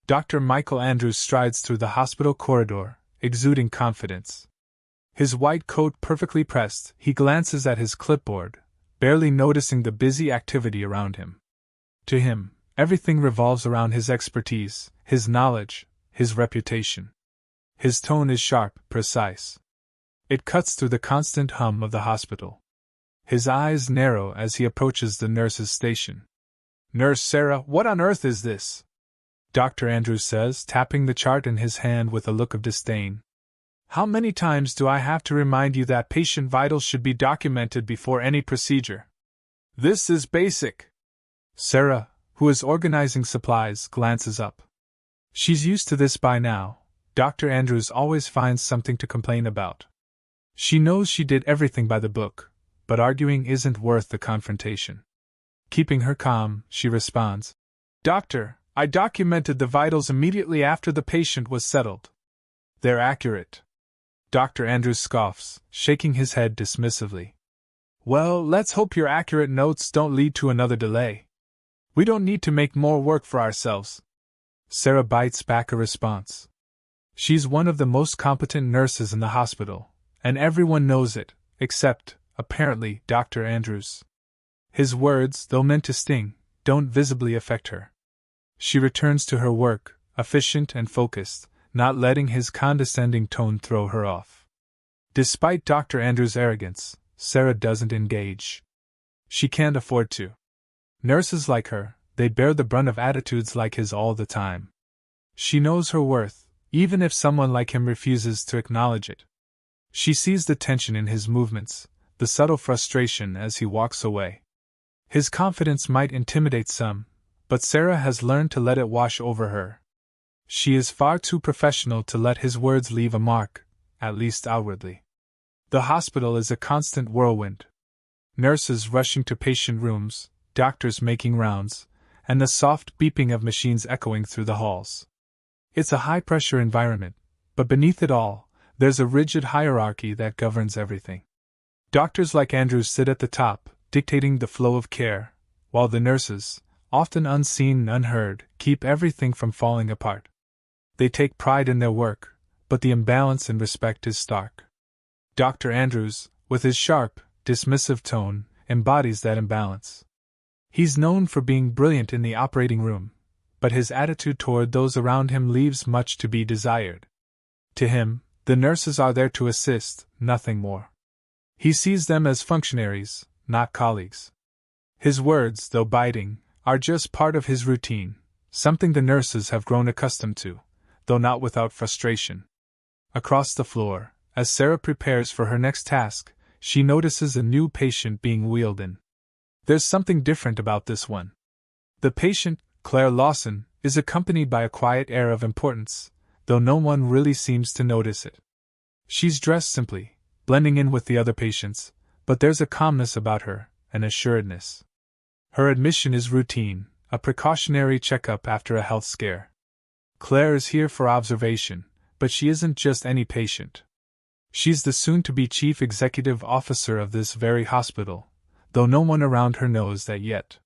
Dr. Michael Andrews strides through the hospital corridor, exuding confidence. His white coat perfectly pressed, he glances at his clipboard, barely noticing the busy activity around him. To him, everything revolves around his expertise, his knowledge, his reputation. His tone is sharp, precise. It cuts through the constant hum of the hospital. His eyes narrow as he approaches the nurse's station. "Nurse Sarah, what on earth is this?" Dr. Andrews says, tapping the chart in his hand with a look of disdain. "How many times do I have to remind you that patient vitals should be documented before any procedure? This is basic." Sarah, who is organizing supplies, glances up. She's used to this by now. Dr. Andrews always finds something to complain about. She knows she did everything by the book, but arguing isn't worth the confrontation. Keeping her calm, she responds, "Doctor, I documented the vitals immediately after the patient was settled. They're accurate." Dr. Andrews scoffs, shaking his head dismissively. "Well, let's hope your accurate notes don't lead to another delay. We don't need to make more work for ourselves." Sarah bites back a response. She's one of the most competent nurses in the hospital, and everyone knows it, except, apparently, Dr. Andrews. His words, though meant to sting, don't visibly affect her. She returns to her work, efficient and focused, not letting his condescending tone throw her off. Despite Dr. Andrews' arrogance, Sarah doesn't engage. She can't afford to. Nurses like her, they bear the brunt of attitudes like his all the time. She knows her worth, even if someone like him refuses to acknowledge it. She sees the tension in his movements, the subtle frustration as he walks away. His confidence might intimidate some, but Sarah has learned to let it wash over her. She is far too professional to let his words leave a mark, at least outwardly. The hospital is a constant whirlwind. Nurses rushing to patient rooms, doctors making rounds, and the soft beeping of machines echoing through the halls. It's a high-pressure environment, but beneath it all, there's a rigid hierarchy that governs everything. Doctors like Andrews sit at the top, dictating the flow of care, while the nurses, often unseen and unheard, keep everything from falling apart. They take pride in their work, but the imbalance in respect is stark. Dr. Andrews, with his sharp, dismissive tone, embodies that imbalance. He's known for being brilliant in the operating room, but his attitude toward those around him leaves much to be desired. To him, the nurses are there to assist, nothing more. He sees them as functionaries, not colleagues. His words, though biting, are just part of his routine, something the nurses have grown accustomed to, though not without frustration. Across the floor, as Sarah prepares for her next task, she notices a new patient being wheeled in. There's something different about this one. The patient, Claire Lawson, is accompanied by a quiet air of importance, though no one really seems to notice it. She's dressed simply, blending in with the other patients, but there's a calmness about her, an assuredness. Her admission is routine, a precautionary checkup after a health scare. Claire is here for observation, but she isn't just any patient. She's the soon-to-be chief executive officer of this very hospital, though no one around her knows that yet.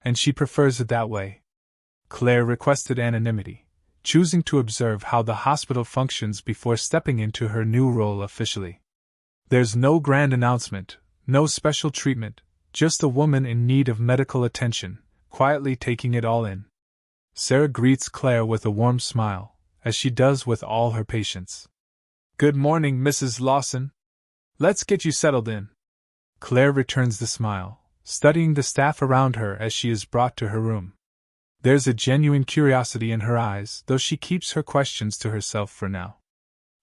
And she prefers it that way. Claire requested anonymity, choosing to observe how the hospital functions before stepping into her new role officially. There's no grand announcement, no special treatment, just a woman in need of medical attention, quietly taking it all in. Sarah greets Claire with a warm smile, as she does with all her patients. "Good morning, Mrs. Lawson. Let's get you settled in." Claire returns the smile, studying the staff around her as she is brought to her room. There's a genuine curiosity in her eyes, though she keeps her questions to herself for now.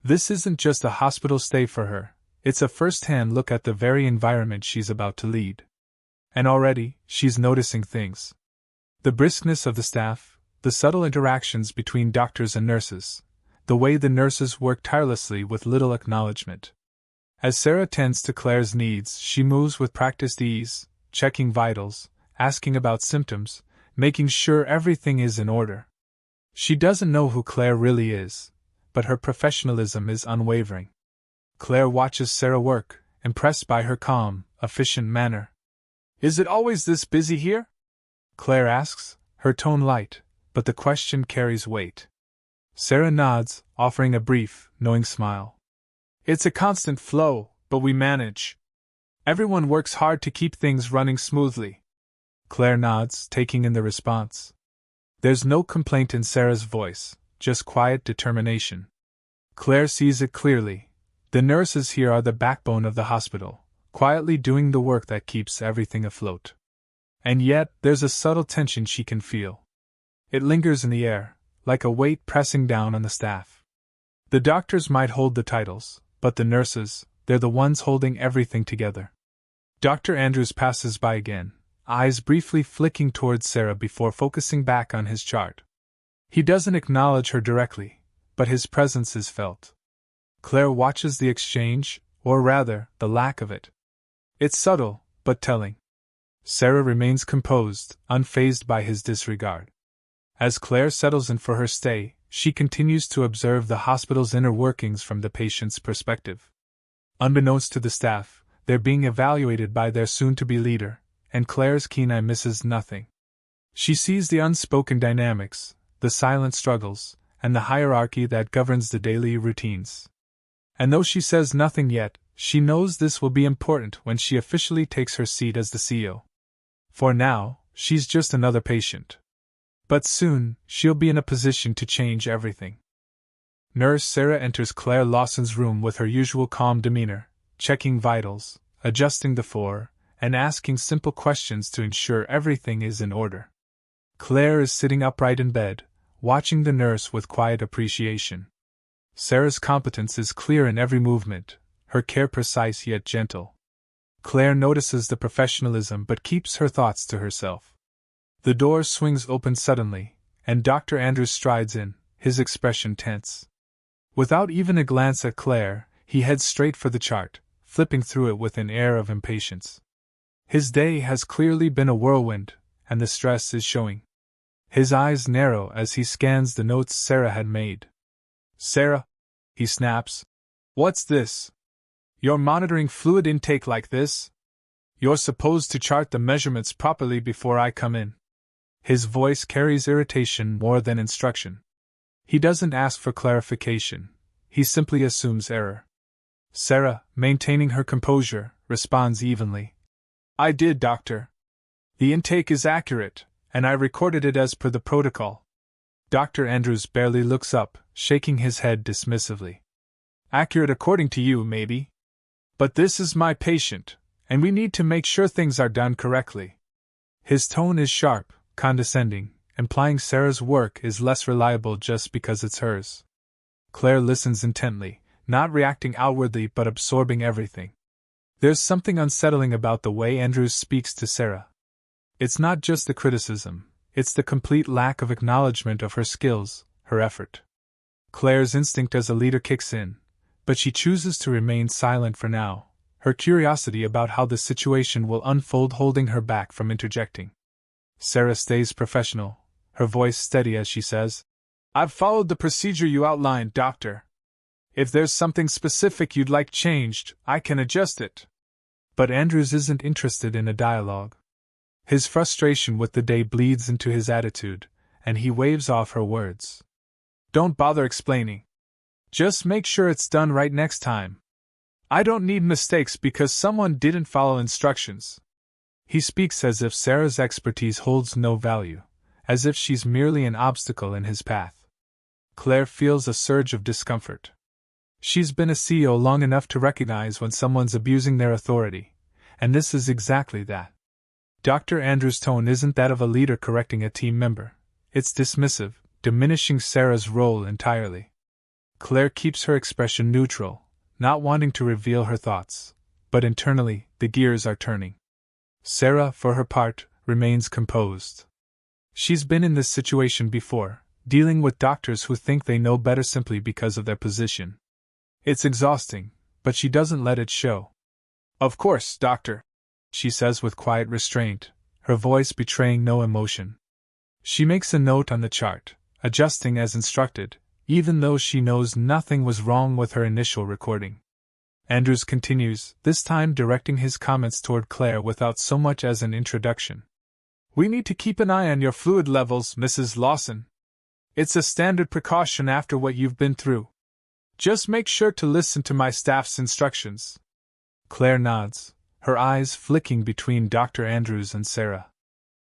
This isn't just a hospital stay for her, it's a first-hand look at the very environment she's about to lead. And already, she's noticing things. The briskness of the staff, the subtle interactions between doctors and nurses, the way the nurses work tirelessly with little acknowledgement. As Sarah tends to Claire's needs, she moves with practiced ease, checking vitals, asking about symptoms, making sure everything is in order. She doesn't know who Claire really is, but her professionalism is unwavering. Claire watches Sarah work, impressed by her calm, efficient manner. "Is it always this busy here?" Claire asks, her tone light, but the question carries weight. Sarah nods, offering a brief, knowing smile. It's a constant flow, but we manage. Everyone works hard to keep things running smoothly. Claire nods, taking in the response. There's no complaint in Sarah's voice, just quiet determination. Claire sees it clearly. The nurses here are the backbone of the hospital, quietly doing the work that keeps everything afloat. And yet, there's a subtle tension she can feel. It lingers in the air, like a weight pressing down on the staff. The doctors might hold the titles, but the nurses, they're the ones holding everything together. Dr. Andrews passes by again, eyes briefly flicking towards Sarah before focusing back on his chart. He doesn't acknowledge her directly, but his presence is felt. Claire watches the exchange, or rather, the lack of it. It's subtle, but telling. Sarah remains composed, unfazed by his disregard. As Claire settles in for her stay, she continues to observe the hospital's inner workings from the patient's perspective. Unbeknownst to the staff, they're being evaluated by their soon-to-be leader, and Claire's keen eye misses nothing. She sees the unspoken dynamics, the silent struggles, and the hierarchy that governs the daily routines. And though she says nothing yet, she knows this will be important when she officially takes her seat as the CEO. For now, she's just another patient. But soon, she'll be in a position to change everything. Nurse Sarah enters Claire Lawson's room with her usual calm demeanor, checking vitals, adjusting the floor, and asking simple questions to ensure everything is in order. Claire is sitting upright in bed, watching the nurse with quiet appreciation. Sarah's competence is clear in every movement, her care precise yet gentle. Claire notices the professionalism but keeps her thoughts to herself. The door swings open suddenly, and Dr. Andrews strides in, his expression tense. Without even a glance at Claire, he heads straight for the chart, flipping through it with an air of impatience. His day has clearly been a whirlwind, and the stress is showing. His eyes narrow as he scans the notes Sarah had made. Sarah, he snaps. What's this? You're monitoring fluid intake like this? You're supposed to chart the measurements properly before I come in. His voice carries irritation more than instruction. He doesn't ask for clarification, he simply assumes error. Sarah, maintaining her composure, responds evenly. I did, doctor. The intake is accurate, and I recorded it as per the protocol. Dr. Andrews barely looks up, shaking his head dismissively. Accurate according to you, maybe. But this is my patient, and we need to make sure things are done correctly. His tone is sharp, condescending, implying Sarah's work is less reliable just because it's hers. Claire listens intently, not reacting outwardly but absorbing everything. There's something unsettling about the way Andrews speaks to Sarah. It's not just the criticism, it's the complete lack of acknowledgement of her skills, her effort. Claire's instinct as a leader kicks in, but she chooses to remain silent for now, her curiosity about how the situation will unfold holding her back from interjecting. Sarah stays professional, her voice steady as she says, I've followed the procedure you outlined, doctor. If there's something specific you'd like changed, I can adjust it. But Andrews isn't interested in a dialogue. His frustration with the day bleeds into his attitude, and he waves off her words. Don't bother explaining. Just make sure it's done right next time. I don't need mistakes because someone didn't follow instructions. He speaks as if Sarah's expertise holds no value, as if she's merely an obstacle in his path. Claire feels a surge of discomfort. She's been a CEO long enough to recognize when someone's abusing their authority, and this is exactly that. Dr. Andrews' tone isn't that of a leader correcting a team member. It's dismissive, diminishing Sarah's role entirely. Claire keeps her expression neutral, not wanting to reveal her thoughts, but internally, the gears are turning. Sarah, for her part, remains composed. She's been in this situation before, dealing with doctors who think they know better simply because of their position. It's exhausting, but she doesn't let it show. Of course, doctor, she says with quiet restraint, her voice betraying no emotion. She makes a note on the chart, adjusting as instructed, even though she knows nothing was wrong with her initial recording. Andrews continues, this time directing his comments toward Claire without so much as an introduction. We need to keep an eye on your fluid levels, Mrs. Lawson. It's a standard precaution after what you've been through. Just make sure to listen to my staff's instructions." Claire nods, her eyes flicking between Dr. Andrews and Sarah.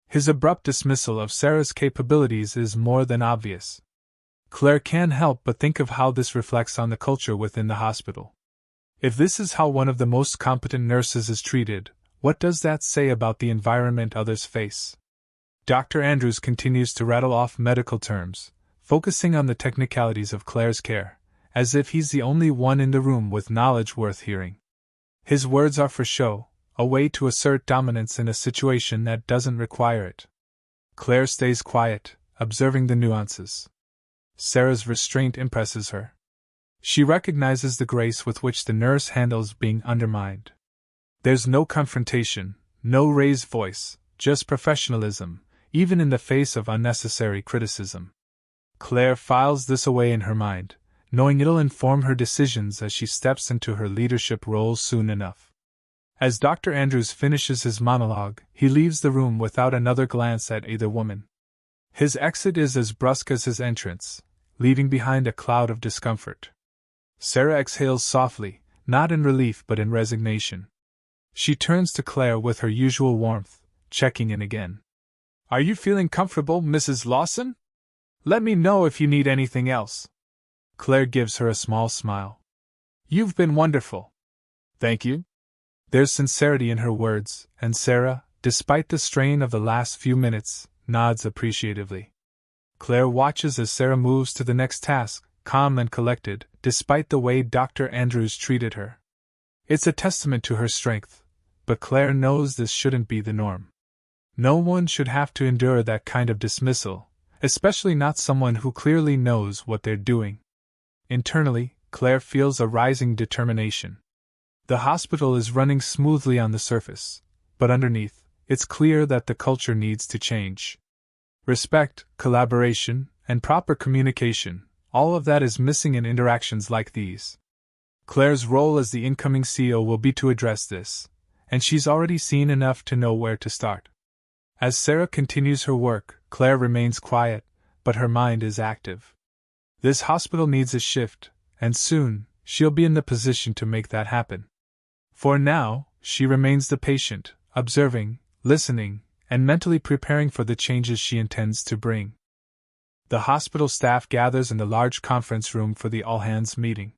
His abrupt dismissal of Sarah's capabilities is more than obvious. Claire can't help but think of how this reflects on the culture within the hospital. If this is how one of the most competent nurses is treated, what does that say about the environment others face? Dr. Andrews continues to rattle off medical terms, focusing on the technicalities of Claire's care, as if he's the only one in the room with knowledge worth hearing. His words are for show, a way to assert dominance in a situation that doesn't require it. Claire stays quiet, observing the nuances. Sarah's restraint impresses her. She recognizes the grace with which the nurse handles being undermined. There's no confrontation, no raised voice, just professionalism, even in the face of unnecessary criticism. Claire files this away in her mind, knowing it'll inform her decisions as she steps into her leadership role soon enough. As Dr. Andrews finishes his monologue, he leaves the room without another glance at either woman. His exit is as brusque as his entrance, leaving behind a cloud of discomfort. Sarah exhales softly, not in relief but in resignation. She turns to Claire with her usual warmth, checking in again. "Are you feeling comfortable, Mrs. Lawson? Let me know if you need anything else." Claire gives her a small smile. "You've been wonderful." "Thank you." There's sincerity in her words, and Sarah, despite the strain of the last few minutes, nods appreciatively. Claire watches as Sarah moves to the next task, calm and collected, despite the way Dr. Andrews treated her. It's a testament to her strength, but Claire knows this shouldn't be the norm. No one should have to endure that kind of dismissal, especially not someone who clearly knows what they're doing. Internally, Claire feels a rising determination. The hospital is running smoothly on the surface, but underneath, it's clear that the culture needs to change. Respect, collaboration, and proper communication, all of that is missing in interactions like these. Claire's role as the incoming CEO will be to address this, and she's already seen enough to know where to start. As Sarah continues her work, Claire remains quiet, but her mind is active. This hospital needs a shift, and soon, she'll be in the position to make that happen. For now, she remains the patient, observing, listening, and mentally preparing for the changes she intends to bring. The hospital staff gathers in the large conference room for the all-hands meeting.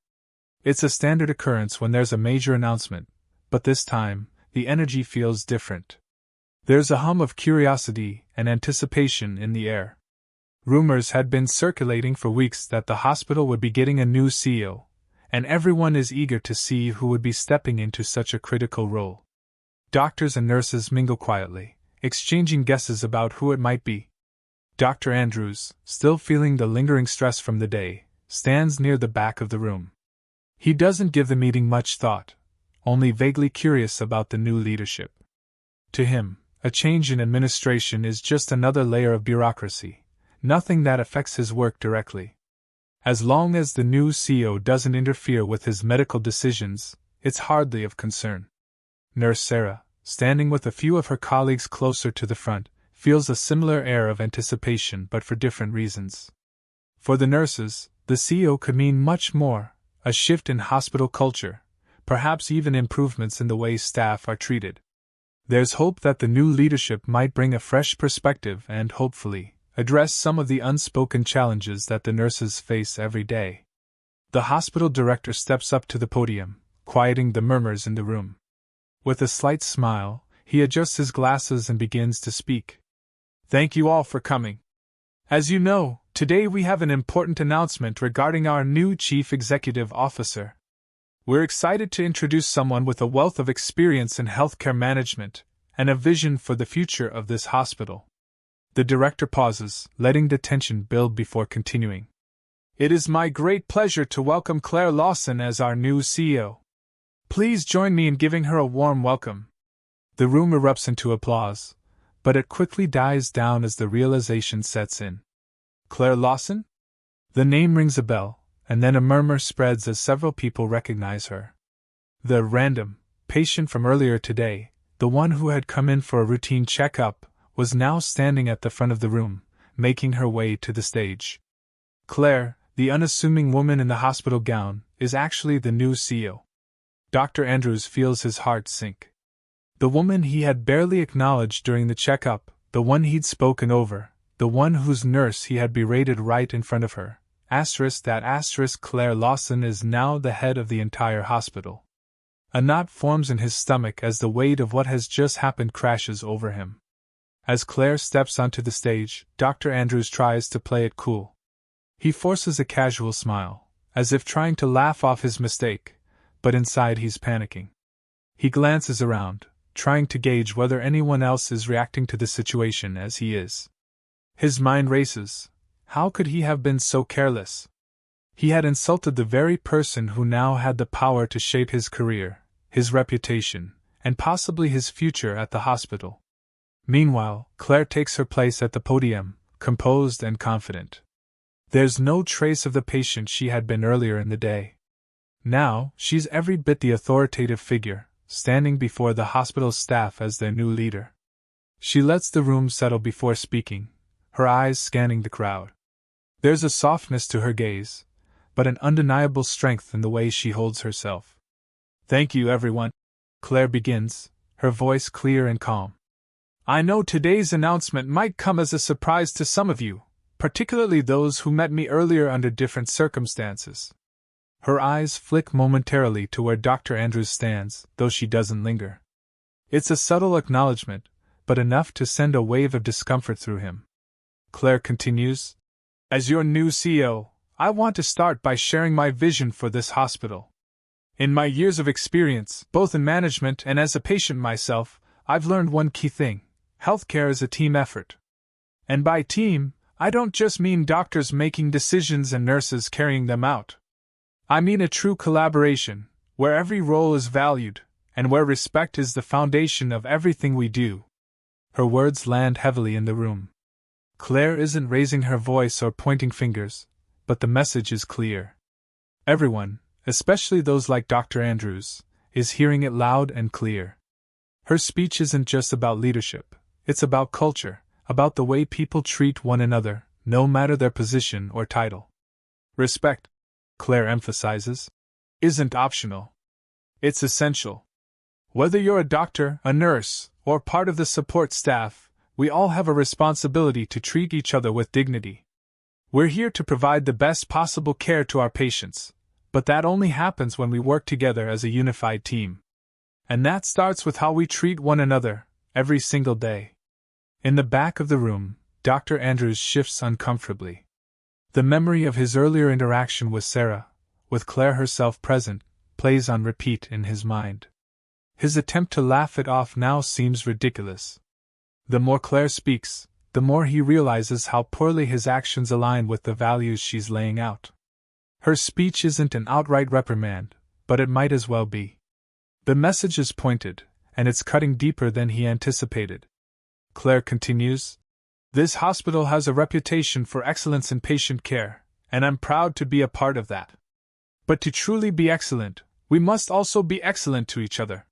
It's a standard occurrence when there's a major announcement, but this time, the energy feels different. There's a hum of curiosity and anticipation in the air. Rumors had been circulating for weeks that the hospital would be getting a new CEO, and everyone is eager to see who would be stepping into such a critical role. Doctors and nurses mingle quietly, exchanging guesses about who it might be. Dr. Andrews, still feeling the lingering stress from the day, stands near the back of the room. He doesn't give the meeting much thought, only vaguely curious about the new leadership. To him, a change in administration is just another layer of bureaucracy, nothing that affects his work directly. As long as the new CEO doesn't interfere with his medical decisions, it's hardly of concern. Nurse Sarah, standing with a few of her colleagues closer to the front, feels a similar air of anticipation but for different reasons. For the nurses, the CEO could mean much more, a shift in hospital culture, perhaps even improvements in the way staff are treated. There's hope that the new leadership might bring a fresh perspective and, hopefully, address some of the unspoken challenges that the nurses face every day. The hospital director steps up to the podium, quieting the murmurs in the room. With a slight smile, he adjusts his glasses and begins to speak. "Thank you all for coming. As you know, today we have an important announcement regarding our new Chief Executive Officer. We're excited to introduce someone with a wealth of experience in healthcare management and a vision for the future of this hospital." The director pauses, letting the tension build before continuing. "It is my great pleasure to welcome Claire Lawson as our new CEO. Please join me in giving her a warm welcome." The room erupts into applause, but it quickly dies down as the realization sets in. Claire Lawson? The name rings a bell, and then a murmur spreads as several people recognize her. The random patient from earlier today, the one who had come in for a routine checkup, was now standing at the front of the room, making her way to the stage. Claire, the unassuming woman in the hospital gown, is actually the new CEO. Dr. Andrews feels his heart sink. The woman he had barely acknowledged during the checkup, the one he'd spoken over, the one whose nurse he had berated right in front of her. Claire Lawson is now the head of the entire hospital. A knot forms in his stomach as the weight of what has just happened crashes over him. As Claire steps onto the stage, Dr. Andrews tries to play it cool. He forces a casual smile, as if trying to laugh off his mistake, but inside he's panicking. He glances around, trying to gauge whether anyone else is reacting to the situation as he is. His mind races. How could he have been so careless? He had insulted the very person who now had the power to shape his career, his reputation, and possibly his future at the hospital. Meanwhile, Claire takes her place at the podium, composed and confident. There's no trace of the patient she had been earlier in the day. Now, she's every bit the authoritative figure, standing before the hospital staff as their new leader. She lets the room settle before speaking, her eyes scanning the crowd. There's a softness to her gaze, but an undeniable strength in the way she holds herself. "Thank you, everyone," Claire begins, her voice clear and calm. "I know today's announcement might come as a surprise to some of you, particularly those who met me earlier under different circumstances." Her eyes flick momentarily to where Dr. Andrews stands, though she doesn't linger. It's a subtle acknowledgement, but enough to send a wave of discomfort through him. Claire continues, "As your new CEO, I want to start by sharing my vision for this hospital. In my years of experience, both in management and as a patient myself, I've learned one key thing: healthcare is a team effort. And by team, I don't just mean doctors making decisions and nurses carrying them out. I mean a true collaboration, where every role is valued, and where respect is the foundation of everything we do." Her words land heavily in the room. Claire isn't raising her voice or pointing fingers, but the message is clear. Everyone, especially those like Dr. Andrews, is hearing it loud and clear. Her speech isn't just about leadership, it's about culture, about the way people treat one another, no matter their position or title. Respect, Claire emphasizes, isn't optional. It's essential. Whether you're a doctor, a nurse, or part of the support staff, we all have a responsibility to treat each other with dignity. We're here to provide the best possible care to our patients, but that only happens when we work together as a unified team. And that starts with how we treat one another, every single day. In the back of the room, Dr. Andrews shifts uncomfortably. The memory of his earlier interaction with Sarah, with Claire herself present, plays on repeat in his mind. His attempt to laugh it off now seems ridiculous. The more Claire speaks, the more he realizes how poorly his actions align with the values she's laying out. Her speech isn't an outright reprimand, but it might as well be. The message is pointed, and it's cutting deeper than he anticipated. Claire continues, "This hospital has a reputation for excellence in patient care, and I'm proud to be a part of that. But to truly be excellent, we must also be excellent to each other.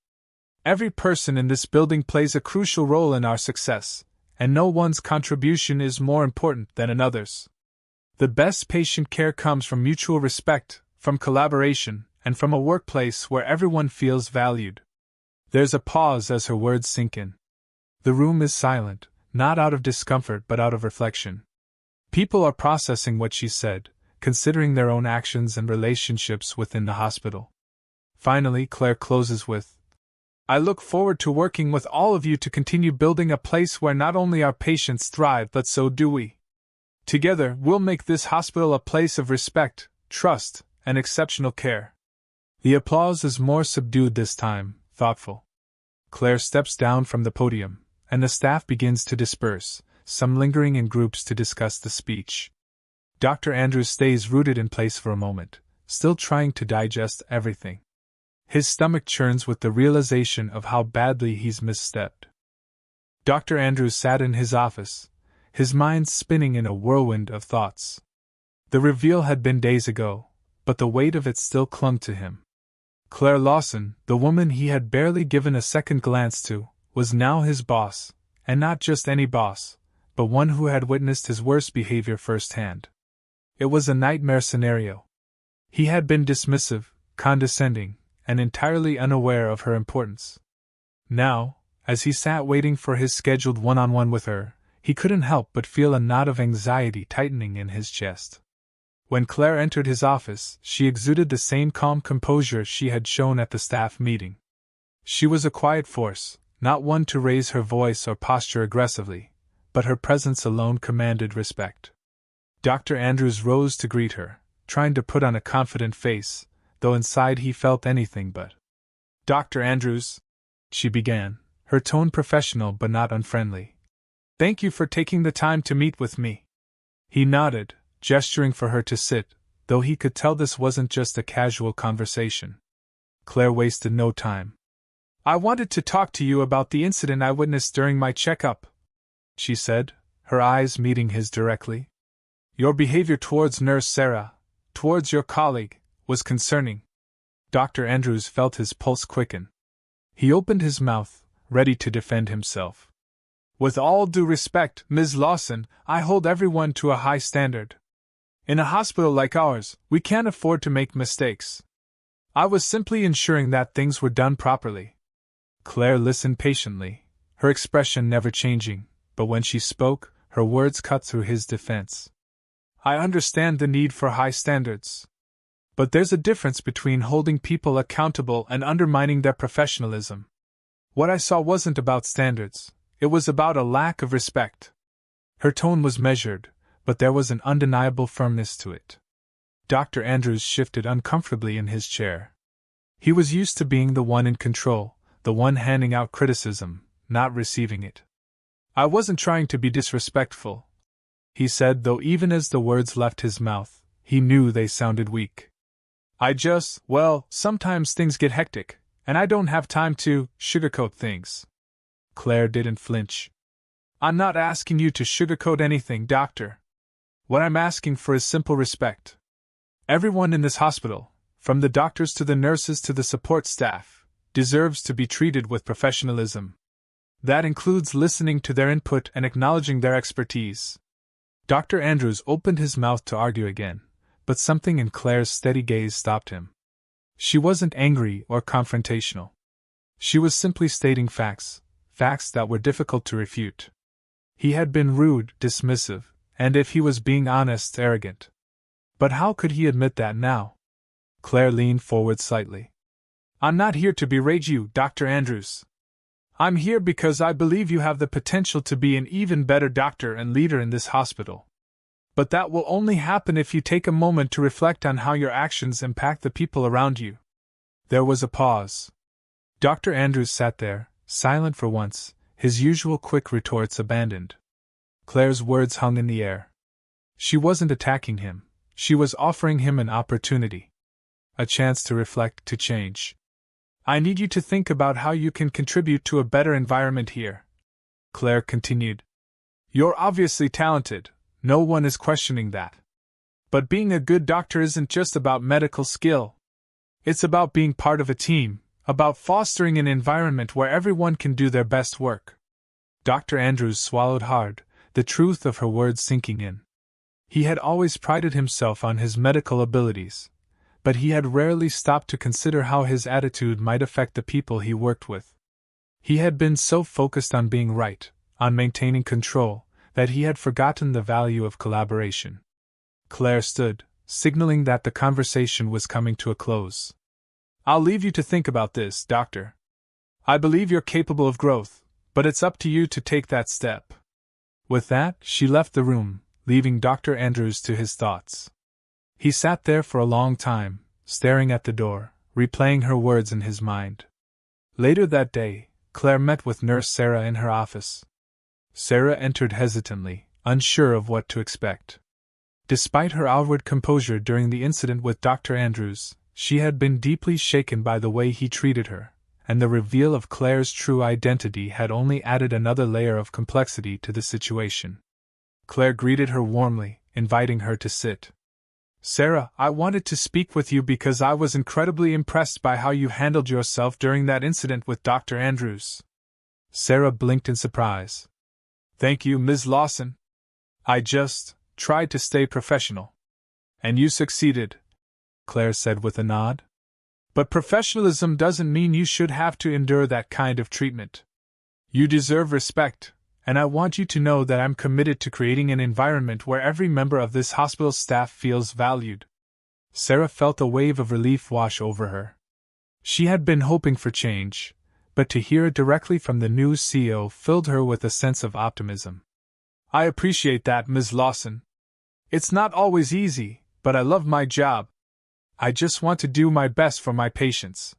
Every person in this building plays a crucial role in our success, and no one's contribution is more important than another's. The best patient care comes from mutual respect, from collaboration, and from a workplace where everyone feels valued." There's a pause as her words sink in. The room is silent, not out of discomfort but out of reflection. People are processing what she said, considering their own actions and relationships within the hospital. Finally, Claire closes with, "I look forward to working with all of you to continue building a place where not only our patients thrive but so do we. Together, we'll make this hospital a place of respect, trust, and exceptional care." The applause is more subdued this time, thoughtful. Claire steps down from the podium, and the staff begins to disperse, some lingering in groups to discuss the speech. Dr. Andrews stays rooted in place for a moment, still trying to digest everything. His stomach churns with the realization of how badly he's misstepped. Dr. Andrews sat in his office, his mind spinning in a whirlwind of thoughts. The reveal had been days ago, but the weight of it still clung to him. Claire Lawson, the woman he had barely given a second glance to, was now his boss, and not just any boss, but one who had witnessed his worst behavior firsthand. It was a nightmare scenario. He had been dismissive, condescending, and entirely unaware of her importance. Now, as he sat waiting for his scheduled one-on-one with her, he couldn't help but feel a knot of anxiety tightening in his chest. When Claire entered his office, she exuded the same calm composure she had shown at the staff meeting. She was a quiet force, not one to raise her voice or posture aggressively, but her presence alone commanded respect. Dr. Andrews rose to greet her, trying to put on a confident face, though inside he felt anything but. "Dr. Andrews," she began, her tone professional but not unfriendly. "Thank you for taking the time to meet with me." He nodded, gesturing for her to sit, though he could tell this wasn't just a casual conversation. Claire wasted no time. "I wanted to talk to you about the incident I witnessed during my checkup," she said, her eyes meeting his directly. "Your behavior towards Nurse Sarah, towards your colleague, was concerning." Dr. Andrews felt his pulse quicken. He opened his mouth, ready to defend himself. "With all due respect, Ms. Lawson, I hold everyone to a high standard. In a hospital like ours, we can't afford to make mistakes. I was simply ensuring that things were done properly." Claire listened patiently, her expression never changing, but when she spoke, her words cut through his defense. "I understand the need for high standards. But there's a difference between holding people accountable and undermining their professionalism. What I saw wasn't about standards, it was about a lack of respect." Her tone was measured, but there was an undeniable firmness to it. Dr. Andrews shifted uncomfortably in his chair. He was used to being the one in control, the one handing out criticism, not receiving it. "I wasn't trying to be disrespectful," he said, though even as the words left his mouth, he knew they sounded weak. Sometimes things get hectic, and I don't have time to sugarcoat things." Claire didn't flinch. "I'm not asking you to sugarcoat anything, doctor. What I'm asking for is simple respect. Everyone in this hospital, from the doctors to the nurses to the support staff, deserves to be treated with professionalism. That includes listening to their input and acknowledging their expertise." Dr. Andrews opened his mouth to argue again, but something in Claire's steady gaze stopped him. She wasn't angry or confrontational. She was simply stating facts that were difficult to refute. He had been rude, dismissive, and if he was being honest, arrogant. But how could he admit that now? Claire leaned forward slightly. "I'm not here to berate you, Dr. Andrews. I'm here because I believe you have the potential to be an even better doctor and leader in this hospital. But that will only happen if you take a moment to reflect on how your actions impact the people around you." There was a pause. Dr. Andrews sat there, silent for once, his usual quick retorts abandoned. Claire's words hung in the air. She wasn't attacking him, she was offering him an opportunity. A chance to reflect, to change. "I need you to think about how you can contribute to a better environment here," Claire continued. "You're obviously talented, no one is questioning that. But being a good doctor isn't just about medical skill. It's about being part of a team, about fostering an environment where everyone can do their best work." Dr. Andrews swallowed hard, the truth of her words sinking in. He had always prided himself on his medical abilities, but he had rarely stopped to consider how his attitude might affect the people he worked with. He had been so focused on being right, on maintaining control, that he had forgotten the value of collaboration. Claire stood, signaling that the conversation was coming to a close. "I'll leave you to think about this, doctor. I believe you're capable of growth, but it's up to you to take that step." With that, she left the room, leaving Dr. Andrews to his thoughts. He sat there for a long time, staring at the door, replaying her words in his mind. Later that day, Claire met with Nurse Sarah in her office. Sarah entered hesitantly, unsure of what to expect. Despite her outward composure during the incident with Dr. Andrews, she had been deeply shaken by the way he treated her, and the reveal of Claire's true identity had only added another layer of complexity to the situation. Claire greeted her warmly, inviting her to sit. "Sarah, I wanted to speak with you because I was incredibly impressed by how you handled yourself during that incident with Dr. Andrews." Sarah blinked in surprise. Thank you, Ms. Lawson. I just tried to stay professional. And you succeeded, Claire said with a nod. But professionalism doesn't mean you should have to endure that kind of treatment. You deserve respect, and I want you to know that I'm committed to creating an environment where every member of this hospital staff feels valued. Sarah felt a wave of relief wash over her. She had been hoping for change, but to hear it directly from the new CEO filled her with a sense of optimism. I appreciate that, Ms. Lawson. It's not always easy, but I love my job. I just want to do my best for my patients.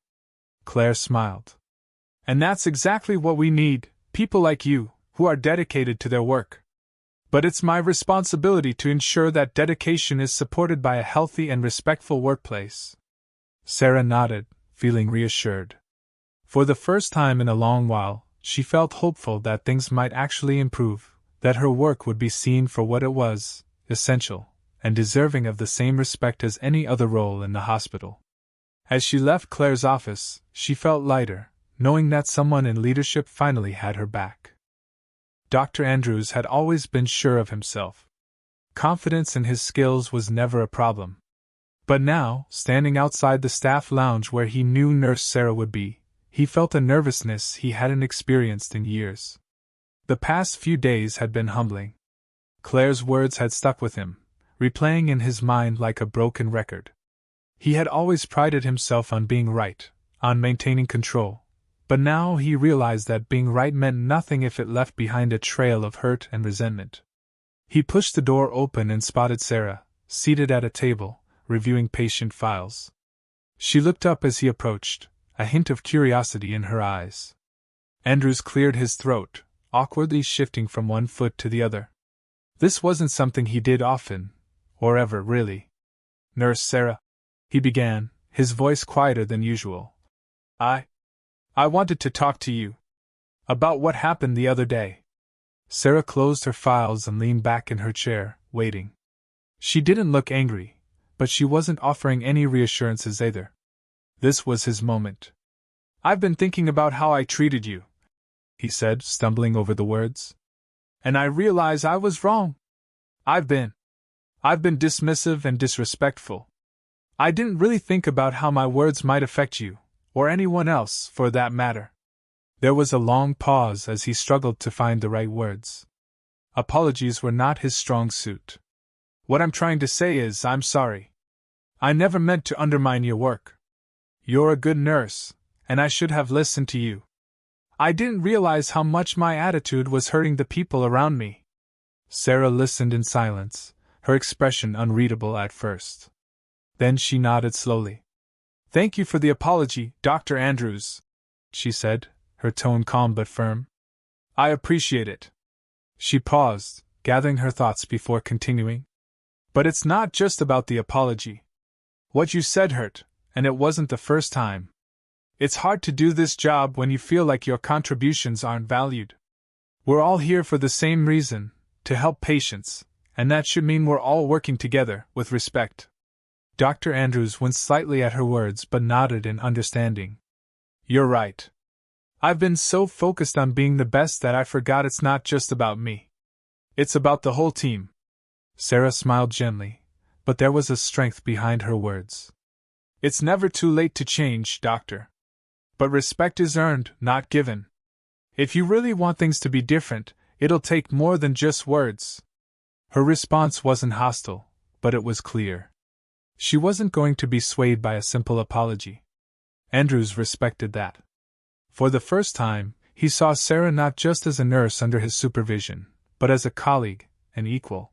Claire smiled. And that's exactly what we need, people like you, who are dedicated to their work. But it's my responsibility to ensure that dedication is supported by a healthy and respectful workplace. Sarah nodded, feeling reassured. For the first time in a long while, she felt hopeful that things might actually improve, that her work would be seen for what it was, essential, and deserving of the same respect as any other role in the hospital. As she left Claire's office, she felt lighter, knowing that someone in leadership finally had her back. Dr. Andrews had always been sure of himself. Confidence in his skills was never a problem. But now, standing outside the staff lounge where he knew Nurse Sarah would be, he felt a nervousness he hadn't experienced in years. The past few days had been humbling. Claire's words had stuck with him, replaying in his mind like a broken record. He had always prided himself on being right, on maintaining control, but now he realized that being right meant nothing if it left behind a trail of hurt and resentment. He pushed the door open and spotted Sarah, seated at a table, reviewing patient files. She looked up as he approached, a hint of curiosity in her eyes. Andrews cleared his throat, awkwardly shifting from one foot to the other. This wasn't something he did often, or ever, really. Nurse Sarah, he began, his voice quieter than usual. I wanted to talk to you about what happened the other day. Sarah closed her files and leaned back in her chair, waiting. She didn't look angry, but she wasn't offering any reassurances either. This was his moment. I've been thinking about how I treated you, he said, stumbling over the words. And I realize I was wrong. I've been dismissive and disrespectful. I didn't really think about how my words might affect you, or anyone else, for that matter. There was a long pause as he struggled to find the right words. Apologies were not his strong suit. What I'm trying to say is, I'm sorry. I never meant to undermine your work. You're a good nurse, and I should have listened to you. I didn't realize how much my attitude was hurting the people around me. Sarah listened in silence, her expression unreadable at first. Then she nodded slowly. Thank you for the apology, Dr. Andrews, she said, her tone calm but firm. I appreciate it. She paused, gathering her thoughts before continuing. But it's not just about the apology. What you said hurt, and it wasn't the first time. It's hard to do this job when you feel like your contributions aren't valued. We're all here for the same reason, to help patients, and that should mean we're all working together, with respect. Dr. Andrews winced slightly at her words but nodded in understanding. You're right. I've been so focused on being the best that I forgot it's not just about me. It's about the whole team. Sarah smiled gently, but there was a strength behind her words. It's never too late to change, Doctor. But respect is earned, not given. If you really want things to be different, it'll take more than just words. Her response wasn't hostile, but it was clear. She wasn't going to be swayed by a simple apology. Andrews respected that. For the first time, he saw Sarah not just as a nurse under his supervision, but as a colleague, an equal.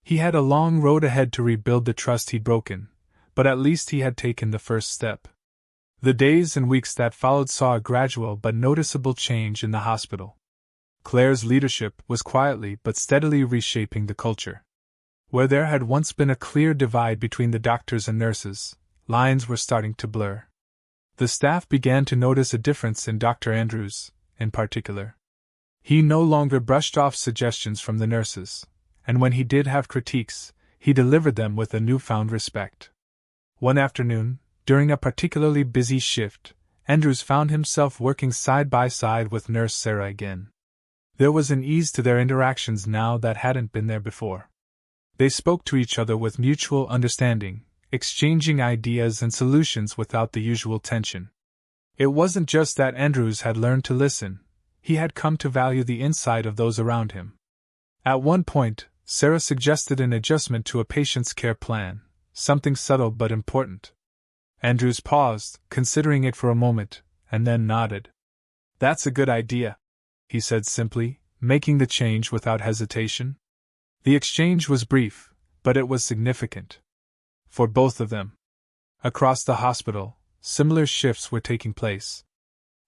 He had a long road ahead to rebuild the trust he'd broken, but at least he had taken the first step. The days and weeks that followed saw a gradual but noticeable change in the hospital. Claire's leadership was quietly but steadily reshaping the culture. Where there had once been a clear divide between the doctors and nurses, lines were starting to blur. The staff began to notice a difference in Dr. Andrews, in particular. He no longer brushed off suggestions from the nurses, and when he did have critiques, he delivered them with a newfound respect. One afternoon, during a particularly busy shift, Andrews found himself working side by side with Nurse Sarah again. There was an ease to their interactions now that hadn't been there before. They spoke to each other with mutual understanding, exchanging ideas and solutions without the usual tension. It wasn't just that Andrews had learned to listen, he had come to value the insight of those around him. At one point, Sarah suggested an adjustment to a patient's care plan, something subtle but important. Andrews paused, considering it for a moment, and then nodded. "That's a good idea," he said simply, making the change without hesitation. The exchange was brief, but it was significant. For both of them. Across the hospital, similar shifts were taking place.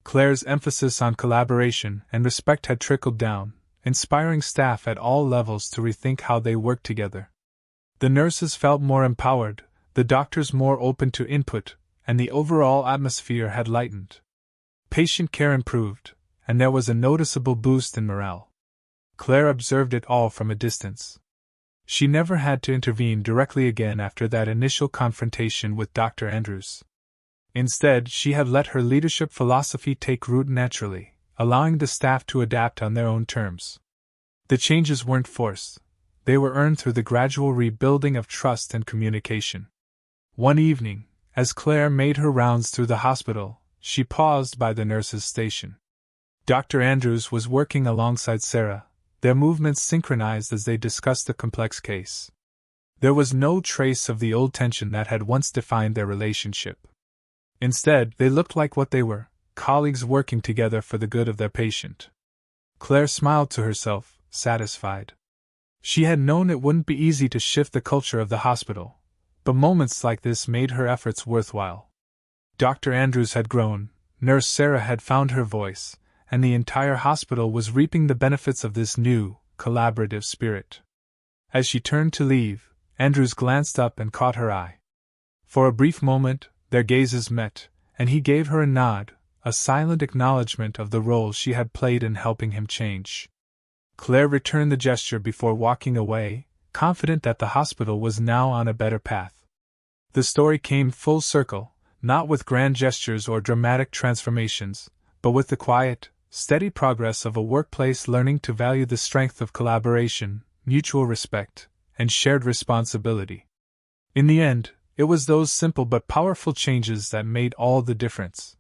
Claire's emphasis on collaboration and respect had trickled down, inspiring staff at all levels to rethink how they worked together. The nurses felt more empowered, the doctors more open to input, and the overall atmosphere had lightened. Patient care improved, and there was a noticeable boost in morale. Claire observed it all from a distance. She never had to intervene directly again after that initial confrontation with Dr. Andrews. Instead, she had let her leadership philosophy take root naturally, allowing the staff to adapt on their own terms. The changes weren't forced, they were earned through the gradual rebuilding of trust and communication. One evening, as Claire made her rounds through the hospital, she paused by the nurse's station. Dr. Andrews was working alongside Sarah, their movements synchronized as they discussed the complex case. There was no trace of the old tension that had once defined their relationship. Instead, they looked like what they were, colleagues working together for the good of their patient. Claire smiled to herself, satisfied. She had known it wouldn't be easy to shift the culture of the hospital, but moments like this made her efforts worthwhile. Dr. Andrews had grown, Nurse Sarah had found her voice, and the entire hospital was reaping the benefits of this new, collaborative spirit. As she turned to leave, Andrews glanced up and caught her eye. For a brief moment, their gazes met, and he gave her a nod, a silent acknowledgement of the role she had played in helping him change. Claire returned the gesture before walking away, confident that the hospital was now on a better path. The story came full circle, not with grand gestures or dramatic transformations, but with the quiet, steady progress of a workplace learning to value the strength of collaboration, mutual respect, and shared responsibility. In the end, it was those simple but powerful changes that made all the difference.